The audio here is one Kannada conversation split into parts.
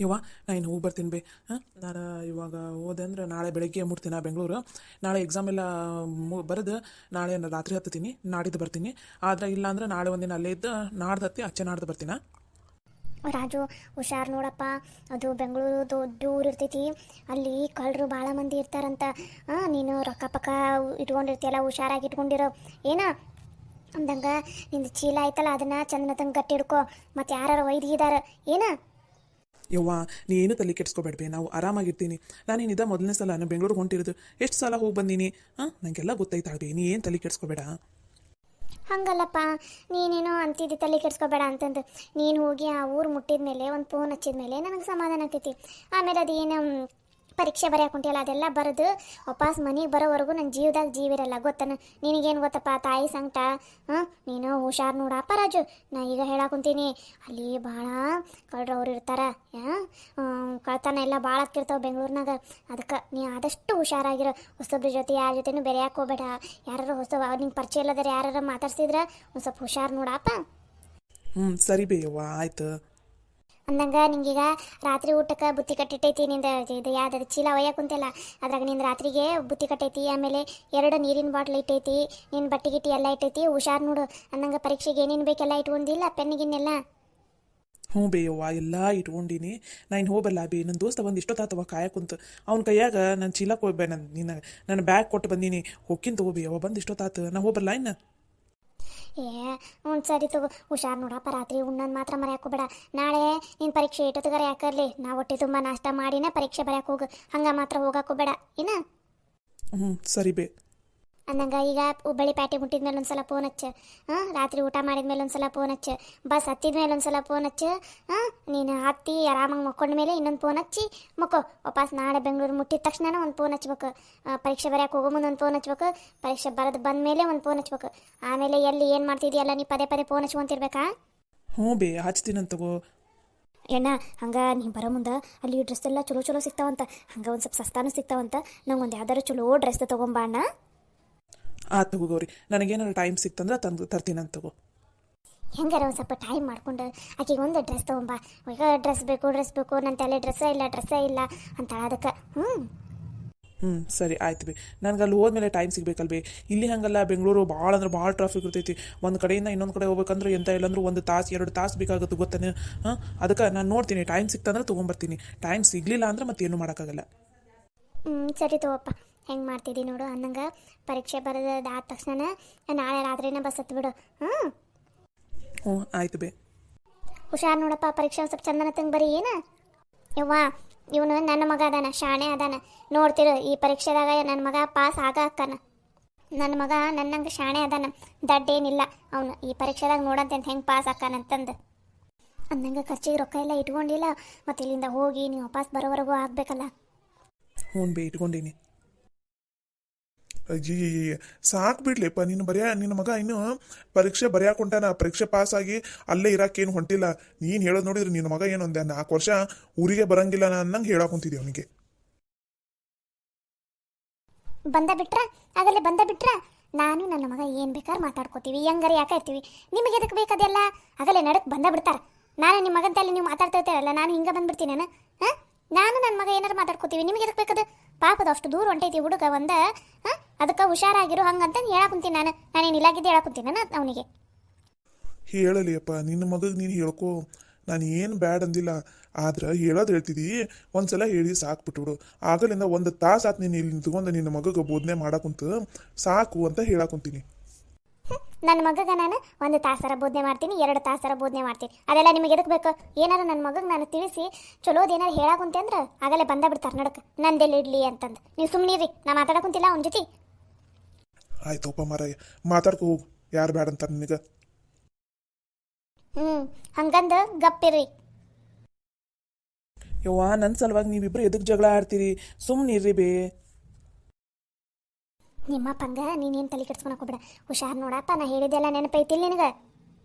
ಇವ ನಾ ಇನ್ನು ಹೋಗಿ ಬರ್ತೀನಿ ಬೇ. ಹಾಂ, ನಾನು ಇವಾಗ ಹೋದೆ ಅಂದ್ರೆ ನಾಳೆ ಬೆಳಗ್ಗೆ ಮುಟ್ತೀನಿ ಬೆಂಗಳೂರು. ನಾಳೆ ಎಕ್ಸಾಮ್ ಎಲ್ಲ ಬರೆದು ನಾಳೆ ರಾತ್ರಿ ಹತ್ತೀನಿ, ನಾಡಿದ್ದು ಬರ್ತೀನಿ. ಆದ್ರೆ ಇಲ್ಲ ಅಂದ್ರೆ ನಾಳೆ ಒಂದಿನ ಅಲ್ಲೇ ಇದ್ದು ನಾಡ್ದು ಹತ್ತಿ ಅಚ್ಚೆ ನಾಡ್ದು ಬರ್ತೀನ. ರಾಜು, ಹುಷಾರು ನೋಡಪ್ಪ. ಅದು ಬೆಂಗಳೂರು ದೊಡ್ಡ ಊರು ಇರ್ತೈತಿ. ಅಲ್ಲಿ ಕಳ್ಳರು ಭಾಳ ಮಂದಿ ಇರ್ತಾರಂತ. ನೀನು ರೊಕ್ಕ ಪಕ್ಕ ಇಟ್ಕೊಂಡಿರ್ತೀಯಲ್ಲ, ಹುಷಾರಾಗಿ ಇಟ್ಕೊಂಡಿರೋ ಏನ ಅಂದಂಗೆ. ನಿಂದು ಚೀಲ ಆಯ್ತಲ್ಲ, ಅದನ್ನು ಚಂದನತಂಗೆ ಗಟ್ಟಿ ಹಿಡ್ಕೊ. ಮತ್ತು ಯಾರು ಒಯ್ದಿದ್ದಾರ ಏನ. ಯವ್ವ, ನೀ ಏನು ತಲೆ ಕೆಡ್ಸ್ಕೊಬೇಡ್ಬೇ, ನಾವು ಆರಾಮಾಗಿರ್ತೀನಿ. ನಾನೇನಿದೆ ಮೊದಲನೇ ಸಲ ನಾನು ಬೆಂಗಳೂರಿಗೆ ಹೊಂಟಿರೋದು. ಎಷ್ಟು ಸಲ ಹೋಗಿ ಬಂದೀನಿ. ಹಾಂ, ನನಗೆಲ್ಲ ಗೊತ್ತೈತಾಳ್ಬೇ, ನೀ ಏನು ತಲೆ ಕೆಡ್ಸ್ಕೊಬೇಡ. ಹಂಗಲ್ಲಪ್ಪ, ನೀನೇನೋ ಅಂತಿದ್ದಿ ತಲೆ ಕೆಡ್ಸ್ಕೊಬೇಡ ಅಂತಂದು. ನೀನು ಹೋಗಿ ಆ ಊರು ಮುಟ್ಟಿದ ಮೇಲೆ ಒಂದು ಫೋನ್ ಹಚ್ಚಿದ ಮೇಲೆ ನನಗೆ ಸಮಾಧಾನ ಆಗ್ತೈತಿ. ಆಮೇಲೆ ಅದೇನು ಪರೀಕ್ಷೆ ಬರೆಯಕ್ಕೆ ಹೊಂಟಿಯಲ್ಲ, ಅದೆಲ್ಲ ಬರೆದು ವಾಪಸ್ ಮನೆಗೆ ಬರೋವರೆಗೂ ನನ್ನ ಜೀವದಾಗ ಜೀವಿರಲ್ಲ, ಗೊತ್ತನ ನಿನಗೇನು ಗೊತ್ತಪ್ಪ ತಾಯಿ ಸಂಕಟ. ನೀನು ಹುಷಾರು ನೋಡಪ್ಪ ರಾಜು. ನಾ ಈಗ ಹೇಳಾಕುಂತೀನಿ, ಅಲ್ಲಿ ಭಾಳ ಕಳ್ರವ್ರು ಇರ್ತಾರೆ. ಕಳ್ತನ ಎಲ್ಲ ಭಾಳ ಆಗ್ತಿರ್ತಾವೆ ಬೆಂಗಳೂರಿನಾಗ. ಅದಕ್ಕೆ ನೀ ಆದಷ್ಟು ಹುಷಾರಾಗಿರೋ. ಹೊಸೊಬ್ರ ಜೊತೆ ಯಾರ ಜೊತೆನೂ ಬೆರೆಯಕ್ಕೆ ಹೋಗ್ಬೇಡ. ಯಾರು ಹೊಸ ನಿಂಗೆ ಪರಿಚಯ ಇಲ್ಲದ್ರೆ ಯಾರು ಮಾತಾಡ್ಸಿದ್ರೆ ಒಂದು ಸ್ವಲ್ಪ ಹುಷಾರು ನೋಡಪ್ಪ. ಹ್ಞೂ ಸರಿ ಬೇ ಯವ್ವ, ಆಯ್ತು. ಅಂದಂಗೆ ನಿಂಗೀಗ ರಾತ್ರಿ ಊಟಕ್ಕೆ ಬುತ್ತಿ ಕಟ್ಟಿಟ್ಟೈತಿ. ನಿಂದ ಇದು ಯಾವ್ದು ಚೀಲ ಒಯ್ಯಕ್ಕೆ ಕುಂತಿಲ್ಲ, ಅದ್ರಾಗ ನಿಂದು ರಾತ್ರಿಗೆ ಬುತ್ತಿ ಕಟ್ಟೈತಿ. ಆಮೇಲೆ 2 ನೀರಿನ ಬಾಟ್ಲ್ ಇಟ್ಟೈತಿ. ನಿನ್ನ ಬಟ್ಟೆ ಗಿಟ್ಟಿ ಎಲ್ಲ ಇಟ್ಟೈತಿ. ಹುಷಾರು ನೋಡು. ಅಂದಂಗೆ ಪರೀಕ್ಷೆಗೆ ಏನೇನು ಬೇಕೆಲ್ಲ ಇಟ್ಕೊಂಡಿಲ್ಲ, ಪೆನ್ನಿಗಿನ್ನೆಲ್ಲ. ಹ್ಞೂ ಬೇ ಯವ್ವ, ಎಲ್ಲ ಇಟ್ಕೊಂಡೀನಿ. ನಾ ಇನ್ನು ಹೋಗಲ್ಲ ಬೇ. ನನ್ನ ದೋಸ್ತ ಬಂದು ಇಷ್ಟೊತ್ತಾತವ ಕಾಯಕ್ಕುಂತು. ಅವ್ನ ಕೈಯಾಗ ನನ್ನ ಚೀಲ ಕೊಡ್ಬೇ. ನನ್ನ ಬ್ಯಾಗ್ ಕೊಟ್ಟು ಬಂದೀನಿ. ಹೊಕ್ಕಿನ ತಗೋಬೇ ಯವ್ವ, ಬಂದು ಇಷ್ಟೊತ್ತಾತು. ನಾ ಹೋಗಲ್ಲ ಇನ್ನು. ಏ ಸರಿ ತಗೋ, ಹುಷಾರು ನೋಡಪ್ಪ. ರಾತ್ರಿ ಉಣ್ಣೋದು ಮಾತ್ರ ಮರೆಯಾಕೋಬೇಡ. ನಾಳೆ ನಿನ್ನ ಪರೀಕ್ಷೆ ಇಟ್ಟೋತಗಾರ ಯಾಕರ್ಲಿ, ನಾವು ಹೊಟ್ಟೆ ತುಂಬ ನಾಷ್ಟ ಮಾಡಿನೇ ಪರೀಕ್ಷೆ ಬರೆಯಕ್ಕೆ ಹೋಗು. ಹಂಗೆ ಮಾತ್ರ ಹೋಗಾಕೋಬೇಡ ಏನ. ಹ್ಞೂ ಸರಿ ಬೇ. ಅಂದಂಗೆ ಈಗ ಹುಬ್ಬಳ್ಳಿ ಪ್ಯಾಟೆ ಮುಟ್ಟಿದ ಮೇಲೆ ಒಂದು ಸಲ ಫೋನ್ ಹಚ್ಚು. ರಾತ್ರಿ ಊಟ ಮಾಡಿದ ಮೇಲೆ ಒಂದು ಸಲ ಫೋನ್ ಹಚ್ಚು. ಬಸ್ ಹತ್ತಿದ ಮೇಲೆ ಒಂದು ಸಲ ಫೋನ್ ಹಚ್ಚು. ನೀನು ಹತ್ತಿ ಆರಾಮಾಗಿ ಮಕ್ಕೊಂಡ ಮೇಲೆ ಇನ್ನೊಂದು ಫೋನ್ ಹಚ್ಚಿ ಮಕ್ಕೋ. ವಾಪಸ್ ನಾಳೆ ಬೆಂಗಳೂರು ಮುಟ್ಟಿದ ತಕ್ಷಣ ಒಂದು ಫೋನ್ ಹಚ್ಬೇಕು. ಪರೀಕ್ಷೆ ಬರೆಯಕ್ಕೆ ಹೋಗೋ ಮುಂದೆ ಒಂದು ಫೋನ್ ಹಚ್ಬೇಕು. ಪರೀಕ್ಷೆ ಬರೆದು ಬಂದ ಮೇಲೆ ಒಂದು ಫೋನ್ ಹಚ್ಬೇಕು. ಆಮೇಲೆ ಎಲ್ಲಿ ಏನು ಮಾಡ್ತಿದ್ದೀಯಲ್ಲ ನೀ ಪದೇ ಪದೇ ಫೋನ್ ಹಚ್ಕೊಂತಿರ್ಬೇಕಾ. ಹ್ಞೂ ಬೇ, ಹಚ್ತೀನಂತ ತಗೋ. ಎಣ್ಣ ಹಂಗೆ ನೀ ಬರೋ ಮುಂದೆ ಅಲ್ಲಿ ಡ್ರೆಸ್ ಎಲ್ಲ ಚಲೋ ಚಲೋ ಸಿಗ್ತಾವಂತ. ಹಂಗೆ ಒಂದು ಸ್ವಲ್ಪ ಸಸ್ತಾನು ಸಿಗ್ತಾವಂತ. ನಂಗೆ ಒಂದು ಯಾವ್ದಾರು ಚಲೋ ಡ್ರೆಸ್ ತೊಗೊಂಬಾ ಅಣ್ಣ. ತಗೋ ಗೌರಿ, ನನಗೇನಾದ್ರು ಟೈಮ್ ಸಿಕ್ತಂದ್ರೆ ತರ್ತೀನಂತ ತಗೋ. ಹೆಂಗಾರ ಒಂದು ಸ್ವಲ್ಪ ಟೈಮ್ ಮಾಡ್ಕೊಂಡು ಆಕೆಗೆ ಒಂದು ಡ್ರೆಸ್ ತೊಗೊಂಬಾ. ಈಗ ಡ್ರೆಸ್ ಬೇಕು ನನ್ನ ತಲೆ ಡ್ರೆಸ್ಸೇ ಇಲ್ಲ ಅಂತ ಅದಕ್ಕೆ. ಸರಿ ಆಯ್ತು ಬೇ. ನನಗೆ ಅಲ್ಲಿ ಹೋದ್ಮೇಲೆ ಟೈಮ್ ಸಿಗ್ಬೇಕಲ್ಬೇ. ಇಲ್ಲಿ ಹಂಗಲ್ಲ, ಬೆಂಗಳೂರು ಭಾಳ ಅಂದ್ರೆ ಭಾಳ ಟ್ರಾಫಿಕ್ ಇರ್ತೈತಿ. ಒಂದು ಕಡೆಯಿಂದ ಇನ್ನೊಂದು ಕಡೆ ಹೋಗ್ಬೇಕಂದ್ರೆ ಎಂತ ಇಲ್ಲಾಂದ್ರೂ 1 ತಾಸು 2 ತಾಸು ಬೇಕಾಗುತ್ತೆ, ಗೊತ್ತಾನೆ. ಅದಕ್ಕೆ ನಾನು ನೋಡ್ತೀನಿ, ಟೈಮ್ ಸಿಕ್ತಂದ್ರೆ ತೊಗೊಂಬರ್ತೀನಿ. ಟೈಮ್ ಸಿಗಲಿಲ್ಲ ಅಂದ್ರೆ ಮತ್ತೇನು ಮಾಡೋಕ್ಕಾಗಲ್ಲ. ಸರಿ ತಗೋಪ್ಪ, ಹೆಂಗೆ ಮಾಡ್ತಿದ್ದಿ ನೋಡು. ಅನ್ನಂಗೆ ಪರೀಕ್ಷೆ ಬರೆದಾದ ತಕ್ಷಣ ನಾಳೆ ರಾತ್ರಿನೇ ಬಸ್ ಹತ್ಬಿಡು. ಹ್ಞೂ ಆಯ್ತು ಬೇ. ಹುಷಾರು ನೋಡಪ್ಪ. ಪರೀಕ್ಷೆ ಒಂದು ಸ್ವಲ್ಪ ಚಂದನ ತಂಗೆ ಬರೀ ಏನ. ಯವ್ವ, ಇವನು ನನ್ನ ಮಗ ಅದಾನ, ಶಾಣೆ ಅದಾನ. ನೋಡ್ತಿರು, ಈ ಪರೀಕ್ಷೆದಾಗ ನನ್ನ ಮಗ ಪಾಸ್ ಅಕ್ಕಾನ. ನನ್ನ ಮಗ ನನ್ನಂಗೆ ಶಾಣೆ ಅದಾನ, ದಡ್ಡೇನಿಲ್ಲ ಅವನು. ಈ ಪರೀಕ್ಷೆದಾಗ ನೋಡಂತೆ ಹೆಂಗೆ ಪಾಸ್ ಅಕ್ಕಾನಂತಂದು. ಅಂದಂಗೆ ಖರ್ಚಿಗೆ ರೊಕ್ಕ ಎಲ್ಲ ಇಟ್ಕೊಂಡಿಲ್ಲ. ಮತ್ತು ಇಲ್ಲಿಂದ ಹೋಗಿ ನೀವು ವಾಪಸ್ ಬರೋವರೆಗೂ ಆಗಬೇಕಲ್ಲ. ಹ್ಞೂ ಬೇ, ಇಟ್ಕೊಂಡೀನಿ. ಅಜ್ಜಿ, ಸಾಕು ಬಿಡ್ಲಿಪ್ಪ. ನಿನ್ನ ಮಗ ಇನ್ನು ಪರೀಕ್ಷೆ ಬರೆಯಾಕ ಹೊಂಟಾನ. ಪರೀಕ್ಷೆ ಪಾಸ್ ಆಗಿ ಅಲ್ಲೇ ಇರಾಕೇನು ಹೊಂಟಿಲ್ಲ. ನೀನು ಹೇಳೋದು ನೋಡಿದ್ರೆ ನಿನ್ನ ಮಗ ಏನು ಒಂದೇ 4 ವರ್ಷ ಊರಿಗೆ ಬರಂಗಿಲ್ಲ ಅನ್ನಂಗೆ ಹೇಳಕ್ ಕುಂತಿದ್ದೆ ಅವನಿಗೆ. ಬಂದ ಬಿಟ್ರ ನಾನು ನನ್ನ ಮಗ ಏನು ಬೇಕಾದ್ರೆ ಮಾತಾಡ್ಕೋತೀವಿ, ಹೆಂಗಾರ ಯಾಕೆ ಇರ್ತೀವಿ. ನಿಮಗೆ ಎದಕ್ಕೆ ಬೇಕದೆಲ್ಲ? ಆಗಲೇ ನಡಕ್ಕೆ ಬಂದ ಬಿಡ್ತಾರೆ. ನಾನು ನಿಮ್ಮ ಮಗಂತಲ್ಲಿ ನೀವು ಮಾತಾಡ್ತಾ ಇರ್ತೀರಲ್ಲ, ನಾನು ಹಿಂಗೆ ಬಂದ್ಬಿಡ್ತೀನಿ. ನಾನು ನನ್ನ ಮಗ ಏನಾರು ಮಾತಾಡ್ಕೋತೀವಿ. ನಿಮಗೆ ಎದಕ್ಕೆ ಬೇಕದು? ಪಾಪದ ಅಷ್ಟು ದೂರ ಹೊಂಟೈತಿ ಹುಡುಗ ಅದಕ್ಕೆ ಹುಷಾರಾಗಿರು ಹಂಗಂತ ಹೇಳಾಕುಂತೀನಿ. ನಾನೇನು ಇಲ್ಲಾಗಿದ್ದೆ ಹೇಳಾಕುಂತೀನಿ ಅವನಿಗೆ. ಹೇಳಲಿಯಪ್ಪ, ನಿನ್ನ ಮಗಗೆ ನೀನು ಹೇಳ್ಕೊ. ನಾನು ಏನು ಬ್ಯಾಡ್ ಅಂದಿಲ್ಲ, ಆದ್ರೆ ಹೇಳೋದು ಹೇಳ್ತಿದ್ದಿ. ಒಂದ್ಸಲ ಹೇಳಿ ಸಾಕು ಬಿಟ್ಬಿಡು. ಆಗಲಿಂದ 1 ತಾಸು ಆತು ನೀನು ಇಲ್ಲಿ ನಿಂತ್ಕೊಂಡು ನಿನ್ನ ಮಗಗೆ ಬೋಧನೆ ಮಾಡಾಕುಂತು. ಸಾಕು ಅಂತ ಹೇಳಾಕುಂತೀನಿ. ನನ್ನ ಮಗಗೆ ನಾನು 1 ತಾಸರ ಬೋಧನೆ ಮಾಡ್ತೀನಿ, 2 ತಾಸರ ಬೋಧನೆ ಮಾಡ್ತೀನಿ. ಅದೆಲ್ಲ ನಿಮಗೆ ಎದಕ್ಕೆ ಬೇಕು? ಏನಾರು ನನ್ನ ಮಗಗೆ ನಾನು ತಿಳಿಸಿ ಚಲೋದೇನಾರು ಹೇಳಾಕುಂತೆ ಅಂದ್ರೆ ಆಗಲೇ ಬಂದ ಬಿಡ್ತಾರೆ ನಡಕ್ಕೆ, ನಂದೆಲ್ಲ ಇಡ್ಲಿ ಅಂತಂದು. ನೀವು ಸುಮ್ಮನಿರಿ, ನಾ ಮಾತಾಡಕುಂತಿಲ್ಲ ಅವನ ಜೊತೆ. ಆಯ್ತಪ್ಪ ಮಾರಾಯ, ಮಾತಾಡ್ಕೊ ಹೋಗು. ಯಾರು ಬ್ಯಾಡ ಅಂತಾರೆ ನಿನಗೆ? ಹಂಗಂದು ಗಪ್ಪಿರಿ. ಯವ್ವ, ನನ್ನ ಸಲುವಾಗಿ ನೀವಿಬ್ರು ಎದಕ್ಕೆ ಜಗಳ ಆಡ್ತೀರಿ? ಸುಮ್ಮನಿರ್ರಿ ಬೇ. ನಿಮ್ಮ ಪಂಗ ನೀನೇನು ತಲೆ ಕೆಡ್ಸ್ಕೊಳಕ್ ಹೋಗ್ಬೇಡ. ಹುಷಾರು ನೋಡಪ್ಪ. ನಾ ಹೇಳಿದ್ದೆಲ್ಲ ನೆನಪೈತಿಲ್ಲ ನಿನಗೆ?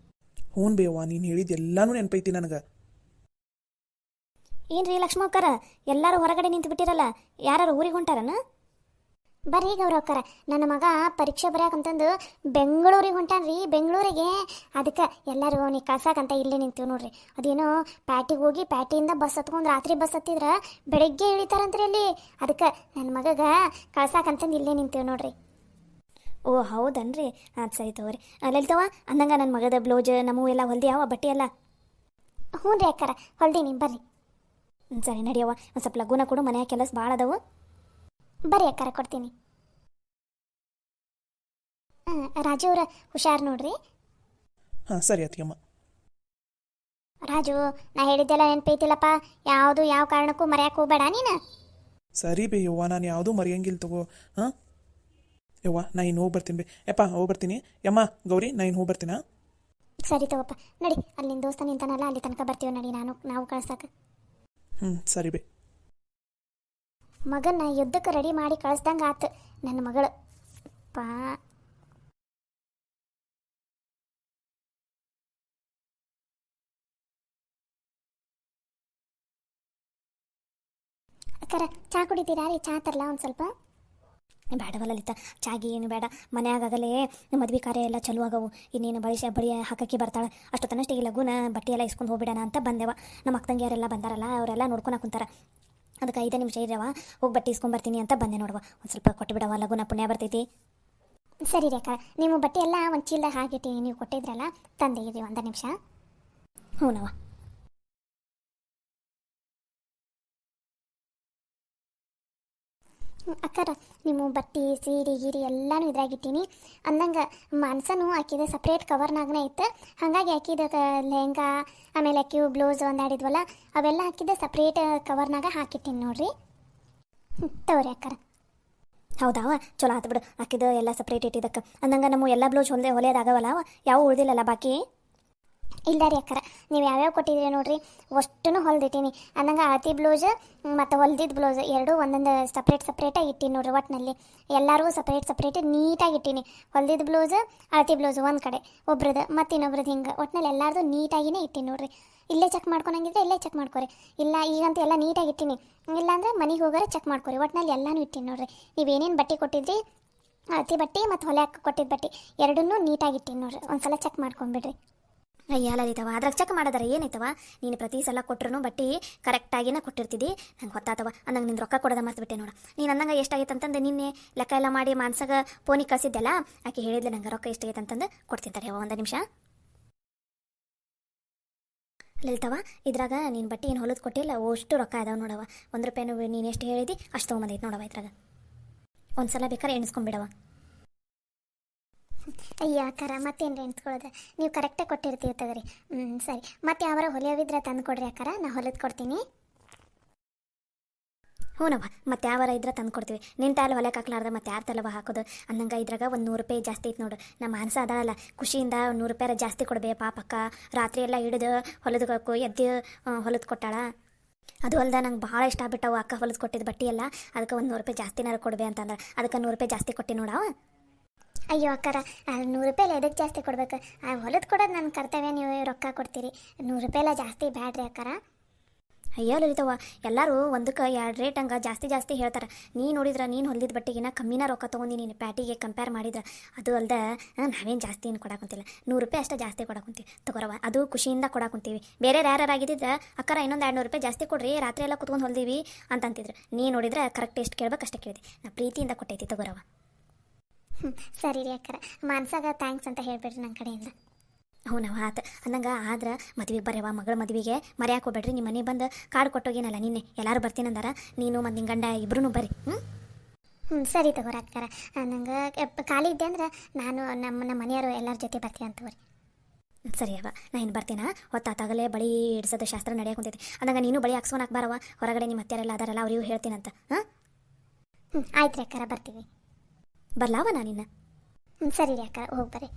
ಹ್ಞೂ ಬೇವ್ವ, ನೀನು ಹೇಳಿದ್ದು ಎಲ್ಲಾನು ನೆನಪೈತಿ ನನಗೆ. ಏನ್ರಿ ಲಕ್ಷ್ಮಕ್ಕರ, ಎಲ್ಲರೂ ಹೊರಗಡೆ ನಿಂತು ಬಿಟ್ಟಿರಲ್ಲ, ಯಾರು ಊರಿಗೆ ಹೊಂಟಾರನ? ಬರ್ರಿ ಗೌರವಕ್ಕರ, ನನ್ನ ಮಗ ಪರೀಕ್ಷೆ ಬರ್ಯಾಕಂತಂದು ಬೆಂಗಳೂರಿಗೆ ಹೊಂಟಾನ್ರಿ. ಬೆಂಗಳೂರಿಗೆ ಅದಕ್ಕೆ ಎಲ್ಲರೂ ಅವನಿಗೆ ಕಳ್ಸಾಕಂತ ಇಲ್ಲೇ ನಿಂತೀವಿ ನೋಡ್ರಿ. ಅದೇನೋ ಪ್ಯಾಟಿಗೆ ಹೋಗಿ ಪ್ಯಾಟಿಯಿಂದ ಬಸ್ ಹತ್ಕೊಂಡು ರಾತ್ರಿ ಬಸ್ ಹತ್ತಿದ್ರೆ ಬೆಳಗ್ಗೆ ಇಳಿತಾರಂತ್ರಿ ಅಲ್ಲಿ. ಅದಕ್ಕೆ ನನ್ನ ಮಗಗೆ ಕಳ್ಸಾಕಂತಂದು ಇಲ್ಲೇ ನಿಂತೀವಿ ನೋಡ್ರಿ. ಓ ಹೌದನ್ರಿ, ಅದು ಸರಿ ತಗೋರಿ. ಲಲಿತವ ಅಂದಂಗೆ ನನ್ನ ಮಗದ ಬ್ಲೌಸ್ ನಮಗೂ ಎಲ್ಲ ಹೊಲ್ದಿ ಯಾವ ಬಟ್ಟೆ ಎಲ್ಲ? ಹ್ಞೂ ರೀ ಅಕ್ಕಾರ, ಹೊಲ್ದೀನಿ ಬರ್ರಿ. ಸರಿ ನಡಿಯವ, ಒಂದು ಸ್ವಲ್ಪ ಲಘುನ ಕೊಡು, ಮನೆಯ ಕೆಲಸ ಭಾಳ ಅದಾವು. ಬರ್ರಿ ಅಕ್ಕಾರ, ಕೊಡ್ತೀನಿ. ರಾಜು ಅವ್ರ ಹುಷಾರು ನೋಡ್ರಿ. ಹಾಂ ಸರಿ ಅತ್ತಿಯಮ್ಮ. ರಾಜು, ನಾ ಹೇಳಿದ್ದೆಲ್ಲ ನೆನಪೈತಿಲ್ಲಪ್ಪ, ಯಾವುದು ಯಾವ ಕಾರಣಕ್ಕೂ ಮರೆಯಕ್ಕೆ ಹೋಗ್ಬೇಡ ನೀನು. ಸರಿ ಬೇ ಯವ್ವ, ನಾನು ಯಾವುದೂ ಮರೆಯಂಗಿಲ್ಲ ತಗೋ. ಹಾಂ ಯವ್ವ, ನಾ ಇನ್ನು ಹೋಗಿ ಬರ್ತೀನಿ ಬೇ. ಯಪ್ಪ ಹೋಗಿ ಬರ್ತೀನಿ. ಯಮ್ಮ ಗೌರಿ, ನಾ ಇನ್ನು ಹೋಗಿ ಬರ್ತೀನಾ? ಸರಿ ತಗೋಪ್ಪ, ನಡಿ. ಅಲ್ಲಿನ ದೋಸ್ತ ನಿಂತಾನಲ್ಲ, ಅಲ್ಲಿ ತನಕ ಬರ್ತೀವಿ ನಡಿ, ನಾವು ಕಳ್ಸಕ್ಕೆ. ಸರಿ ಬೇ. ಮಗನ್ನ ಯುದ್ಧಕ್ಕೆ ರೆಡಿ ಮಾಡಿ ಕಳಿಸ್ದಂಗೆ ಆತು ನನ್ನ ಮಗಳು. ಪಾ ಅಕ್ಕಾರ, ಚಾ ಕುಡಿತೀರಾ ರೀ? ಚಾ ತರಲ್ಲ ಒಂದು ಸ್ವಲ್ಪ? ಬೇಡವಲ್ಲ ಲಲಿತಾ, ಚಾಗಿ ಏನು ಬೇಡ. ಮನೆಯಾಗಲೇ ಮದ್ವೆ ಕಾರ್ಯ ಎಲ್ಲ ಚಲೋ ಆಗವು. ಇನ್ನೇನು ಬಳಿ ಹಾಕಕ್ಕೆ ಬರ್ತಾಳೆ. ಅಷ್ಟು ತನ್ನಷ್ಟಿಗೆ ಲಘುನ ಬಟ್ಟೆ ಎಲ್ಲ ಇಸ್ಕೊಂಡು ಹೋಗ್ಬಿಡೋಣ ಅಂತ ಬಂದೆವ. ನಮ್ಮ ಅಕ್ಕ ತಂಗಿಯರೆಲ್ಲ ಬಂದಾರಲ್ಲ, ಅವರೆಲ್ಲ ನೋಡ್ಕೊಳ ಕುಂತಾರ. ಅದಕ್ಕೆ 5 ನಿಮಿಷ ಇರವ, ಹೋಗಿ ಬಟ್ಟೆ ಇಸ್ಕೊಂಬರ್ತೀನಿ ಅಂತ ಬಂದೆ ನೋಡುವ. ಒಂದು ಸ್ವಲ್ಪ ಕೊಟ್ಟು ಬಿಡವ, ಲಘುನ ಪುಣ್ಯ ಬರ್ತೈತಿ. ಸರಿ ರೀ ಅಕ್ಕ, ನಿಮ್ಮ ಬಟ್ಟೆ ಎಲ್ಲ ಒಂದು ಚೀಲದಾಗ ಹಾಕಿಟ್ಟು ನೀವು ಕೊಟ್ಟಿದ್ರಲ್ಲ, ತಂದೆ ಇರಿ 1 ನಿಮಿಷ. ಹ್ಞೂನವ. ಅಕ್ಕಾರ, ನಿಮ್ಮ ಬಟ್ಟೆ ಸೀರೆ ಗೀರಿ ಎಲ್ಲನೂ ಇದ್ರಾಗಿಟ್ಟೀನಿ. ಅಂದಂಗೆ ಮನ್ಸನು ಹಾಕಿದೆ ಸಪ್ರೇಟ್ ಕವರ್ನಾಗನೇ ಇತ್ತು. ಹಾಗಾಗಿ ಹಾಕಿದ ಲೆಹಂಗಾ, ಆಮೇಲೆ ಹಾಕಿವು ಬ್ಲೌಸ್ ಒಂದು ಆಡಿದ್ವಲ್ಲ, ಅವೆಲ್ಲ ಹಾಕಿದ್ದೆ ಸಪ್ರೇಟ್ ಕವರ್ನಾಗ ಹಾಕಿಟ್ಟೀನಿ ನೋಡ್ರಿ. ತಗೋರಿ ಅಕ್ಕಾರ. ಹೌದಾವ, ಚಲೋ ಆತು ಬಿಡು, ಹಾಕಿದ್ದು ಎಲ್ಲ ಸಪ್ರೇಟ್ ಇಟ್ಟಿದ್ದಕ್ಕೆ. ಅಂದಂಗೆ ನಮ್ಮ ಎಲ್ಲ ಬ್ಲೌಸ್ ಹೊಲಿಯೋದಾಗವಲ್ಲ, ಯಾವ ಉಳ್ದಿಲ್ಲಲ್ಲ ಬಾಕಿ? ಇಲ್ಲ ರೀ ಅಕ್ಕರ, ನೀವು ಯಾವ್ಯಾವ ಕೊಟ್ಟಿದ್ದೀರಿ ನೋಡ್ರಿ ಅಷ್ಟೂ ಹೊಲ್ದಿಟ್ಟೀನಿ. ಅಂದಂಗೆ ಅಳತಿ ಬ್ಲೌಸ್ ಮತ್ತು ಹೊಲ್ದಿದ್ದು ಬ್ಲೌಸ್ ಎರಡೂ ಒಂದೊಂದು ಸಪ್ರೇಟಾಗಿ ಇಟ್ಟೀನಿ ನೋಡ್ರಿ. ಒಟ್ಟಿನಲ್ಲಿ ಎಲ್ಲರೂ ಸಪ್ರೇಟ್ ನೀಟಾಗಿ ಇಟ್ಟೀನಿ. ಹೊಲ್ದಿದ್ದು ಬ್ಲೌಸ್, ಅಳತಿ ಬ್ಲೌಸ್ ಒಂದು ಕಡೆ ಒಬ್ರದ್ದು, ಮತ್ತು ಇನ್ನೊಬ್ರದ್ದು, ಹಿಂಗೆ ಒಟ್ಟಿನಲ್ಲಿ ಎಲ್ಲಾರ್ದು ನೀಟಾಗಿಯೇ ಇಟ್ಟೀನಿ ನೋಡ್ರಿ. ಇಲ್ಲೇ ಚೆಕ್ ಮಾಡ್ಕೊಳಂಗಿದ್ರೆ ಇಲ್ಲೇ ಚೆಕ್ ಮಾಡ್ಕೊರಿ. ಇಲ್ಲ ಈಗಂತೂ ಎಲ್ಲ ನೀಟಾಗಿ ಇಟ್ಟೀನಿ. ಇಲ್ಲಾಂದ್ರೆ ಮನೆಗೆ ಹೋಗೋರೆ ಚೆಕ್ ಮಾಡ್ಕೊರಿ. ಒಟ್ಟಿನಲ್ಲಿ ಎಲ್ಲನೂ ಇಟ್ಟೀನಿ ನೋಡ್ರಿ. ನೀವೇನೇನು ಬಟ್ಟೆ ಕೊಟ್ಟಿದ್ರಿ, ಅಳತಿ ಬಟ್ಟೆ ಮತ್ತು ಹೊಲೆ ಹಾಕಿ ಕೊಟ್ಟಿದ್ದ ಬಟ್ಟೆ ಎರಡನ್ನೂ ನೀಟಾಗಿ ಇಟ್ಟೀನಿ ನೋಡ್ರಿ. ಒಂದು ಸಲ ಚೆಕ್ ಮಾಡ್ಕೊಂಬಿಡ್ರಿ. ಅಯ್ಯ ಲಲಿತವ, ಅದ್ರಾಗ ಚೆಕ್ ಮಾಡೋದಾರ ಏನೈತವ? ನೀನು ಪ್ರತಿ ಸಲ ಕೊಟ್ಟರು ಬಟ್ಟೆ ಕರೆಕ್ಟಾಗಿನ ಕೊಟ್ಟಿರ್ತಿದ್ದಿ. ನಂಗೆ ಗೊತ್ತಾತವ. ಅಂದಂಗೆ ನಿನ್ನ ರೊಕ್ಕ ಕೊಡೋದ ಮರ್ತ್ಬಿಟ್ಟೆ ನೋಡು. ನೀನು ಅಂದಂಗೆ ಎಷ್ಟಾಗೈತೆ ಅಂತಂದು ನಿನ್ನೆ ಲೆಕ್ಕ ಎಲ್ಲ ಮಾಡಿ ಮಾನ್ಸಾಗ ಫೋನಿಗೆ ಕಳಿಸಿದ್ದೆಲ್ಲ, ಆಕೆ ಹೇಳಿದ್ಲೆ ನಂಗೆ ರೊಕ್ಕ ಎಷ್ಟಾಗೈತೆ ಅಂತಂದು ಕೊಡ್ತಿದ್ದಾರೆ. 1 ನಿಮಿಷ ಲಲಿತವ. ಇದ್ರಾಗ ನೀನು ಬಟ್ಟೆ ಏನು ಹೊಲದು ಕೊಟ್ಟಿಲ್ಲ, ಅಷ್ಟು ರೊಕ್ಕ ಅದಾವ ನೋಡವ. 1 ರೂಪಾಯಿನೂ ನೀನು ಎಷ್ಟು ಹೇಳಿದಿ ಅಷ್ಟು ತೊಗೊಂಬಂದೈತೆ ನೋಡವ. ಇದ್ರಾಗ ಒಂದು ಸಲ ಬೇಕಾದ್ರೆ ಎಣಿಸ್ಕೊಂಬಿಡವ. ಅಯ್ಯ ಅಕ್ಕಾರ, ಮತ್ತೇನು ಎಣಿಸ್ಕೊಳ್ಳೋದು? ನೀವು ಕರೆಕ್ಟಾಗಿ ಕೊಟ್ಟಿರ್ತೀವಿ ತಗೋರಿ. ಸರಿ, ಮತ್ತೆ ಯಾವಾರ ಹೊಲಿಯೋವಿದ್ರೆ ತಂದು ಕೊಡ್ರಿ ಅಕ್ಕಾರ, ನಾ ಹೊಲಿದು ಕೊಡ್ತೀನಿ. ಹ್ಞೂನವ್ವ, ಮತ್ತೆ ಯಾವಾರ ಇದ್ರೆ ತಂದು ಕೊಡ್ತೀವಿ. ನಿನ್ನ ತಾಲ ಹೊಲಕ್ಕೆ ಹಾಕ್ಲಾರ್ದ ಮತ್ತೆ ಯಾರು ತಲವ ಹಾಕೋದು? ಅಂದಂಗೆ ಇದ್ರಾಗ ಒಂದು 100 ರೂಪಾಯಿ ಜಾಸ್ತಿ ಐತೆ ನೋಡು. ನಮ್ಮ ಮಾನಸ ಅದಲ್ಲ, ಖುಷಿಯಿಂದ 100 ರೂಪಾಯಿ ಜಾಸ್ತಿ ಕೊಡ್ಬೇ ಪಾಪಕ್ಕ. ರಾತ್ರಿ ಎಲ್ಲ ಹಿಡಿದು ಹೊಲದಕ್ಕೆ ಎದ್ದು ಹೊಲದು ಕೊಟ್ಟಾಳ. ಅದು ಅಲ್ದ ನಂಗೆ ಭಾಳ ಇಷ್ಟ ಆಗ್ಬಿಟ್ಟವು ಅಕ್ಕ ಹೊಲದು ಕೊಟ್ಟಿದ್ದು ಬಟ್ಟೆ ಎಲ್ಲ. ಅದಕ್ಕೆ ಒಂದು 100 ರೂಪಾಯಿ ಜಾಸ್ತಿನಾರು ಕೊಡ್ಬೇ ಅಂತಂದ್ರೆ ಅದಕ್ಕೆ 100 ರೂಪಾಯಿ ಜಾಸ್ತಿ ಕೊಟ್ಟು ನೋಡವ. ಅಯ್ಯೋ ಅಕ್ಕಾರ, 100 ರೂಪಾಯಿ ಎದಕ್ಕೆ ಜಾಸ್ತಿ ಕೊಡ್ಬೇಕು? ಹೊಲದು ಕೊಡೋದು ನನ್ನ ಕರ್ತವ್ಯ, ನೀವು ರೊಕ್ಕ ಕೊಡ್ತೀರಿ. 100 ರೂಪಾಯಿ ಎಲ್ಲ ಜಾಸ್ತಿ ಬ್ಯಾಡ್ರಿ ಅಕ್ಕಾರ. ಅಯ್ಯೋ ಲಲಿತವ್ವ, ಎಲ್ಲರೂ ಒಂದಕ್ಕೆ 2 ರೇಟ್ ಹಂಗೆ ಜಾಸ್ತಿ ಹೇಳ್ತಾರೆ. ನೋಡಿದ್ರೆ ನೀನು ಹೊಲಿದ ಬಟ್ಟೆಗಿನ ಕಮ್ಮಿನ ರೊಕ್ಕ ತೊಗೊಂಡು ನೀನು ಪ್ಯಾಟಿಗೆ ಕಂಪೇರ್ ಮಾಡಿದ್ರೆ. ಅದು ಅಲ್ದ ನಾವೇನು ಜಾಸ್ತಿ ಏನು ಕೊಡಾಕೊಂತಿಲ್ಲ, 100 ರೂಪಾಯಿ ಅಷ್ಟೇ ಜಾಸ್ತಿ ಕೊಡಾಕೊಂತೀವಿ ತಗೋರವ. ಅದು ಖುಷಿಯಿಂದ ಕೊಡಾಕೊಂತೀವಿ. ಬೇರೆ ಯಾರಾಗಿದ್ದಿದ್ರೆ ಅಕ್ಕಾರ ಇನ್ನೊಂದು 200 ರೂಪಾಯಿ ಜಾಸ್ತಿ ಕೊಡ್ರಿ, ರಾತ್ರಿ ಎಲ್ಲ ಕುತ್ಕೊಂಡು ಹೊಲ್ದೀವಿ ಅಂತಂತಿದ್ರು. ನೋಡಿದ್ರೆ ಕರೆಕ್ಟ್ ಎಷ್ಟು ಕೇಳ್ಬೇಕು ಅಷ್ಟೇ ಕೇಳಿದೆ. ನಾ ಪ್ರೀತಿಯಿಂದ ಕೊಟ್ಟೈತಿ ತಗೋರವ. ಸರಿ ರೀ ಅಕ್ಕರ, ಮಾನ್ಸಾಗ ಥ್ಯಾಂಕ್ಸ್ ಅಂತ ಹೇಳ್ಬಿಡ್ರಿ ನನ್ನ ಕಡೆಯಿಂದ. ಹ್ಞೂನವ, ಆತು. ಅಂದಂಗೆ ಆದ್ರೆ ಮದುವೆಗೆ ಬರ್ಯವ, ಮಗಳ ಮದುವೆಗೆ ಮರ್ಯಾಕೆ ಹೋಗ್ಬೇಡ್ರಿ. ನಿಮ್ಮ ಮನೆ ಬಂದು ಕಾರ್ಡ್ ಕೊಟ್ಟೋಗೇನಲ್ಲ ನಿನ್ನೆ, ಎಲ್ಲರೂ ಬರ್ತೀನಂದಾರ. ನೀನು ಮತ್ತು ನಿನ್ನ ಗಂಡ ಇಬ್ಬರೂ ಬರ್ರಿ. ಸರಿ ತಗೋರಿ ಅಕ್ಕರ. ನಂಗೆ ಖಾಲಿ ಇದ್ದೆ ಅಂದ್ರೆ ನಾನು ನಮ್ಮ ಮನೆಯವರು ಎಲ್ಲರ ಜೊತೆ ಬರ್ತೀನಿ ಅಂತ ತಗೋರಿ. ಸರಿ ಅವ, ನಾ ಇನ್ನು ಬರ್ತೀನ. ಹೊತ್ತಾಗಲೇ ಬಳಿ ಇಡ್ಸೋದು ಶಾಸ್ತ್ರ ನಡೆಯಕ್ಕೆ ಕುಂತೈತಿ. ಅಂದಂಗೆ ನೀನು ಬಳಿ ಹಾಕ್ಸ್ಕೊಳಕ್ಕೆ ಬಾರವ. ಹೊರಗಡೆ ನಿಮ್ಮ ಅತ್ತೆಯರೆಲ್ಲ ಅದಾರಲ್ಲ, ಅವ್ರಿಗೂ ಹೇಳ್ತೀನಂತ. ಆಯ್ತು ರೀ ಅಕ್ಕರ, ಬರ್ತೀವಿ. ಬರ್ಲಾವ ನಾನಿನ್ನ? ಸರಿ ರೀ ಅಕ್ಕ, ಹೋಗಿ ಬರ್ರಿ.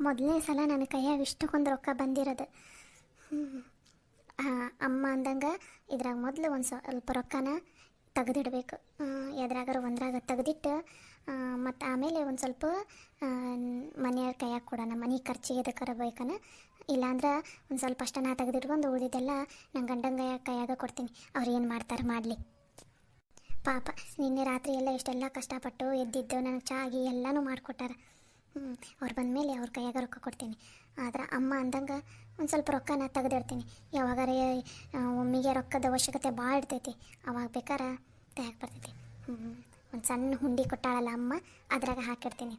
ಮೊದಲನೇ ಸಲ ನನ್ನ ಕೈಯಾಗ ಇಷ್ಟಕ್ಕೊಂದು ರೊಕ್ಕ ಬಂದಿರೋದು. ಅಮ್ಮ ಅಂದಂಗೆ ಇದ್ರಾಗ ಮೊದಲು ಒಂದು ಸ್ವಲ್ಪ ರೊಕ್ಕನ ತೆಗೆದಿಡಬೇಕು. ಎದ್ರಾಗಾರ ಒಂದ್ರಾಗ ತೆಗೆದಿಟ್ಟು ಮತ್ತು ಆಮೇಲೆ ಒಂದು ಸ್ವಲ್ಪ ಮನೆಯವ್ರ ಕೈಯಾಗ ಕೊಡೋಣ. ಮನೆ ಖರ್ಚಿಗೆ ಎದಕ್ಕಾರ ಬೇಕನ ಇಲ್ಲಾಂದ್ರೆ ಒಂದು ಸ್ವಲ್ಪ ಅಷ್ಟ ನಾ ತೆಗೆದಿಟ್ಕೊಂಡು ಉಳಿದಿದ್ದೆಲ್ಲ ನನ್ನ ಗಂಡಂಗ ಕೈಯಾಗ ಕೊಡ್ತೀನಿ. ಅವ್ರು ಏನು ಮಾಡ್ತಾರೆ ಮಾಡಲಿ. ಪಾಪ ನಿನ್ನೆ ರಾತ್ರಿ ಎಲ್ಲ ಎಷ್ಟೆಲ್ಲ ಕಷ್ಟಪಟ್ಟು ಎದ್ದಿದ್ದು ನನಗೆ ಚಾಗಿ ಎಲ್ಲನೂ ಮಾಡಿಕೊಟ್ಟಾರ. ಅವ್ರು ಬಂದಮೇಲೆ ಅವ್ರ ಕೈಯಾಗ ರೊಕ್ಕ ಕೊಡ್ತೀನಿ. ಆದ್ರೆ ಅಮ್ಮ ಅಂದಂಗೆ ಒಂದು ಸ್ವಲ್ಪ ರೊಕ್ಕನ ತೆಗೆದಿಡ್ತೀನಿ. ಯಾವಾಗಾರ ಒಮ್ಮಿಗೆ ರೊಕ್ಕದ ಅವಶ್ಯಕತೆ ಭಾಳ ಇರ್ತೈತಿ, ಅವಾಗ ಬೇಕಾರೆ ತೆಗೆದು ಬರ್ತೈತಿ. ಒಂದು ಸಣ್ಣ ಹುಂಡಿ ಕೊಟ್ಟಾಳಲ್ಲ ಅಮ್ಮ, ಅದ್ರಾಗ ಹಾಕಿಡ್ತೀನಿ.